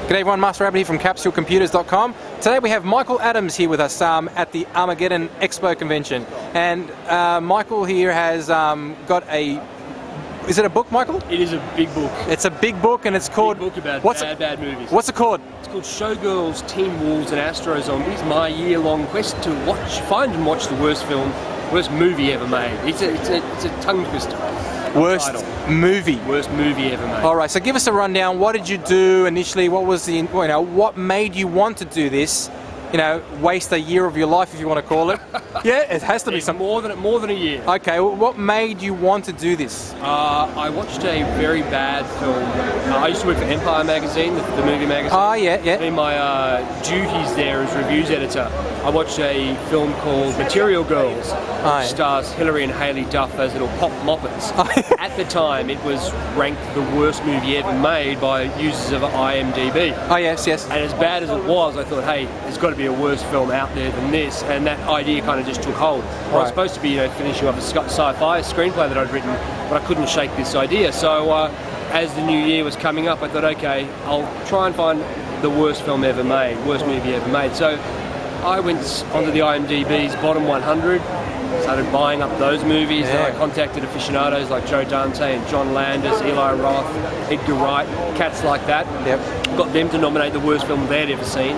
G'day everyone, Master Rabbit here from CapsuleComputers.com. Today we have Michael Adams here with us at the Armageddon Expo convention. And Michael here has got a... Is it a book, Michael? It is a big book. It's a big book and it's called... Big book about bad movies. What's it called? It's called Showgirls, Teen Wolves and Astro Zombies, my year-long quest to find and watch the worst movie ever made. It's a tongue twister. Worst movie ever made. All right, so give us a rundown. What did you do initially? What was the, what made you want to do this? Waste a year of your life, if you want to call it. Yeah, it has to be some more than a year. Okay, well, what made you want to do this? I watched a very bad film. I used to work for Empire magazine, the movie magazine. Oh, yeah. In my duties there as reviews editor, I watched a film called Material Girls, which stars Hilary and Haley Duff as little pop moppets. At the time, it was ranked the worst movie ever made by users of IMDb. Oh, yes. And as bad as it was, I thought, hey, there's got to be a worse film out there than this, and that idea kind of just took hold. I was supposed to be finishing off a sci-fi screenplay that I'd written, but I couldn't shake this idea. So as the new year was coming up, I thought, okay, I'll try and find the worst film ever made, worst movie ever made. So I went onto the IMDb's bottom 100, started buying up those movies, and I contacted aficionados like Joe Dante and John Landis, Eli Roth, Edgar Wright, cats like that. Got them to nominate the worst film they'd ever seen.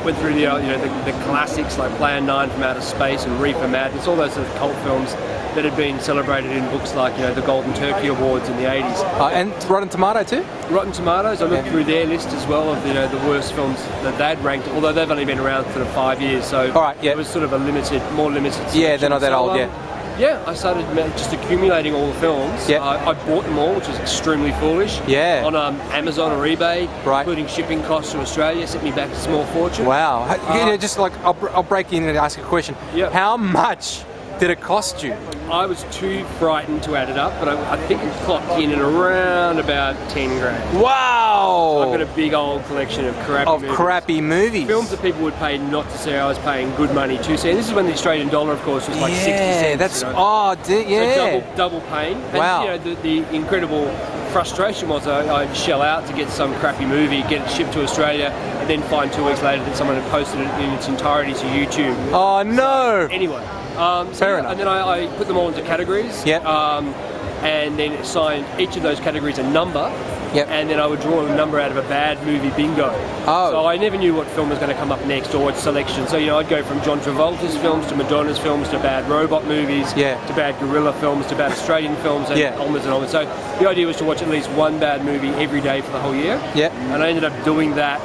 Went through the classics like Plan 9 from Outer Space and Reefer Madness, all those sort of cult films that had been celebrated in books like the Golden Turkey Awards in the 80s. And Rotten Tomato too? Rotten Tomatoes, I looked through their list as well of the worst films that they'd ranked, although they've only been around for 5 years, so it was sort of a more limited selection. Yeah, they're not that old, Yeah, I started just accumulating all the films. I bought them all, which was extremely foolish. On Amazon or eBay, including shipping costs to Australia, sent me back a small fortune. Wow. Just like, I'll break in and ask a question. How much did it cost you? I was too frightened to add it up, but I think it clocked in at around about 10 grand. Wow! So I've got a big old collection of crappy movies. Films that people would pay not to see I was paying good money to see. And this is when the Australian dollar, of course, was like 60 cents. Yeah, that's, So double pain. And, the incredible frustration was I'd shell out to get some crappy movie, get it shipped to Australia, and then find 2 weeks later that someone had posted it in its entirety to YouTube. Oh, no! Anyway. Fair enough. And then I put them all into categories. And then assigned each of those categories a number. And then I would draw a number out of a bad movie bingo. So I never knew what film was going to come up next or what selection. So I'd go from John Travolta's films to Madonna's films to bad robot movies to bad gorilla films to bad Australian films and onwards and onwards. So the idea was to watch at least one bad movie every day for the whole year. And I ended up doing that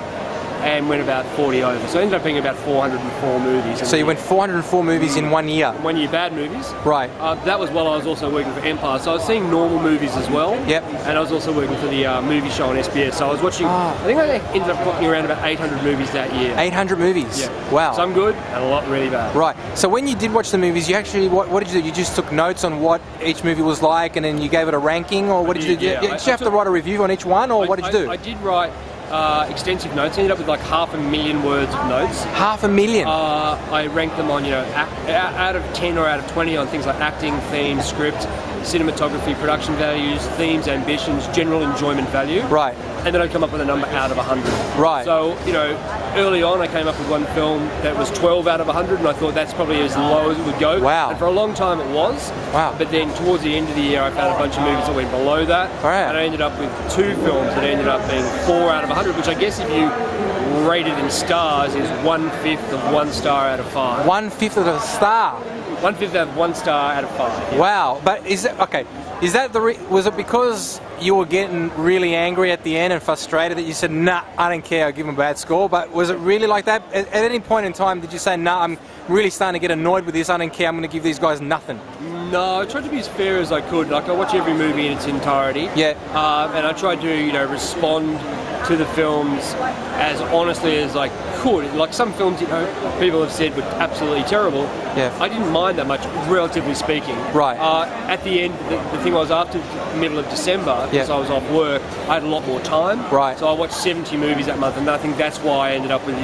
and went about 40 over. So I ended up being about 404 movies. So you went 404 movies in 1 year? 1 year, bad movies. Right. That was while I was also working for Empire. So I was seeing normal movies as well. And I was also working for the movie show on SBS. So I was watching, I think I ended up clocking around about 800 movies that year. 800 movies? Wow. Some good and a lot really bad. Right. So when you did watch the movies, you actually, what did you do? You just took notes on what each movie was like and then you gave it a ranking, or what did you do? Did you have to write a review on each one, or what did you do? I did write extensive notes. I ended up with like 500,000 words of notes. 500,000? I ranked them on, out of 10 or out of 20 on things like acting, theme, script, cinematography, production values, themes, ambitions, general enjoyment value. Right. And then I'd come up with a number out of 100. Right. So, early on I came up with one film that was 12 out of 100, and I thought that's probably as low as it would go. Wow. And for a long time it was. Wow. But then towards the end of the year I found a bunch of movies that went below that. And I ended up with 2 films that ended up being 4 out of 100, which I guess if you rate it in stars is 1/5 of 1 star out of 5. 1/5 of a star? 1/5 out of 1 star out of 5. Yeah. Wow. But is that, okay, is that was it because you were getting really angry at the end and frustrated that you said, nah, I don't care, I'll give them a bad score? But was it really like that? At any point in time did you say, nah, I'm really starting to get annoyed with this, I don't care, I'm going to give these guys nothing? No, I tried to be as fair as I could. Like, I watch every movie in its entirety. And I tried to, respond to the films as honestly as I could. Like some films, people have said were absolutely terrible. I didn't mind that much, relatively speaking. Right. At the end, the thing was, after the middle of December, because I was off work, I had a lot more time. Right. So I watched 70 movies that month, and I think that's why I ended up with,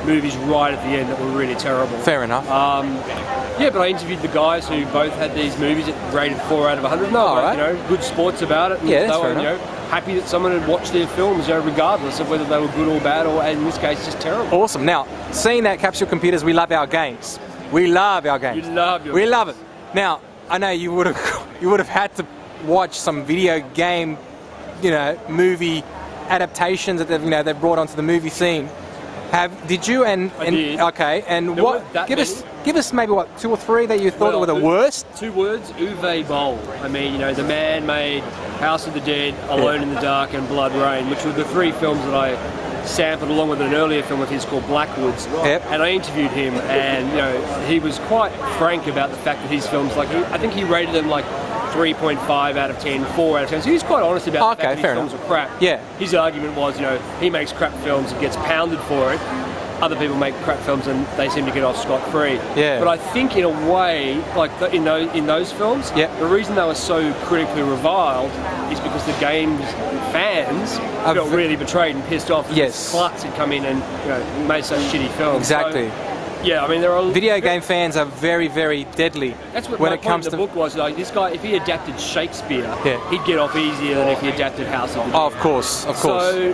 movies right at the end that were really terrible. Fair enough. But I interviewed the guys who both had these movies rated 4 out of 100. No, good sports about it. That's fair enough. happy that someone had watched their films, you know, regardless of whether they were good or bad, or in this case, just terrible. Awesome. Now, seeing that Capsule Computers, we love our games. We love our games. You love your We games. love it. Now, I know you would have had to watch some video game, you know, movie adaptations that they've brought onto the movie scene. Did you? I did. Okay. And There what? weren't that Give us maybe what 2 or 3 that you thought were the worst. 2 words: Uwe Boll. I mean, you know, the man made House of the Dead, Alone in the Dark, and Blood Rain, which were the 3 films that I sampled along with an earlier film of his called Blackwoods. Yep. And I interviewed him, and you know, he was quite frank about the fact that his films, like, I think he rated them like 3.5 out of 10, 4 out of 10. So he was quite honest about the fact that his films were crap. Yeah. His argument was, you know, he makes crap films and gets pounded for it. Other people make crap films and they seem to get off scot-free. Yeah. But I think in a way, like in those films, yeah, the reason they were so critically reviled is because the game's fans felt really betrayed and pissed off. Yes. Sluts had come in and, you know, made such shitty films. Exactly. So, yeah, I mean, there are video game fans are very, very deadly. That's what when my it comes point in to the book was. Like, this guy, if he adapted Shakespeare, yeah, he'd get off easier than if he adapted House of the Dead. Oh, of course, of course. So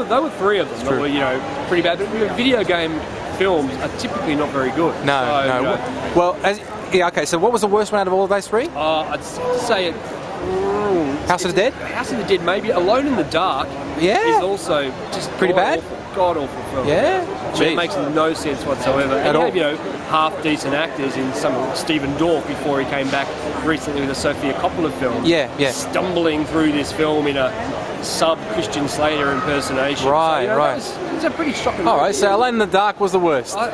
they were 3 of them that were, you know, pretty bad. But video game films are typically not very good. No, so, no. You know, well, okay. So what was the worst one out of all of those 3? I'd say it. House of the Dead. House of the Dead, maybe. Alone in the Dark. Yeah. Is also just pretty bad. God awful film. Yeah. I mean, it makes no sense whatsoever. At and all. Have, you know, half decent actors in some Stephen Dorff before he came back recently with a Sofia Coppola film. Yeah, yeah. Stumbling through this film in a sub-Christian Slater impersonation. Right, so, you know, right. It's a pretty shocking. All right. So Alone in the Dark was the worst. Or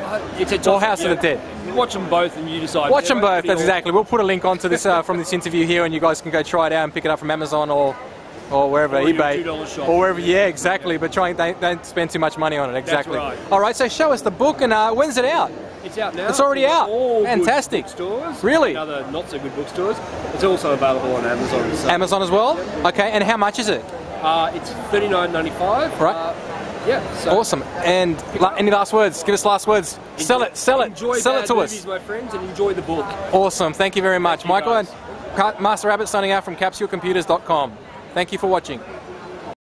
House of the Dead. Watch them both and you decide. Watch them both. That's exactly. We'll put a link onto this from this interview here, and you guys can go try it out and pick it up from Amazon or wherever, eBay, or wherever. Yeah, exactly. But don't spend too much money on it. Exactly. That's right. All right. So show us the book, and when's it out? It's out now. It's already out. All Fantastic. Good bookstores. Really? And other not so good bookstores. It's also available on Amazon. So. Amazon as well. Yep. Okay. And how much is it? It's $39.95. Right. Yeah. So Awesome. And any last words? Give us last words. Sell it. Enjoy Sell it to movies, us. my friends, and enjoy the book. Awesome. Thank you very much, Thank you, Michael. guys. And Master Rabbit signing out from CapsuleComputers.com. Thank you for watching.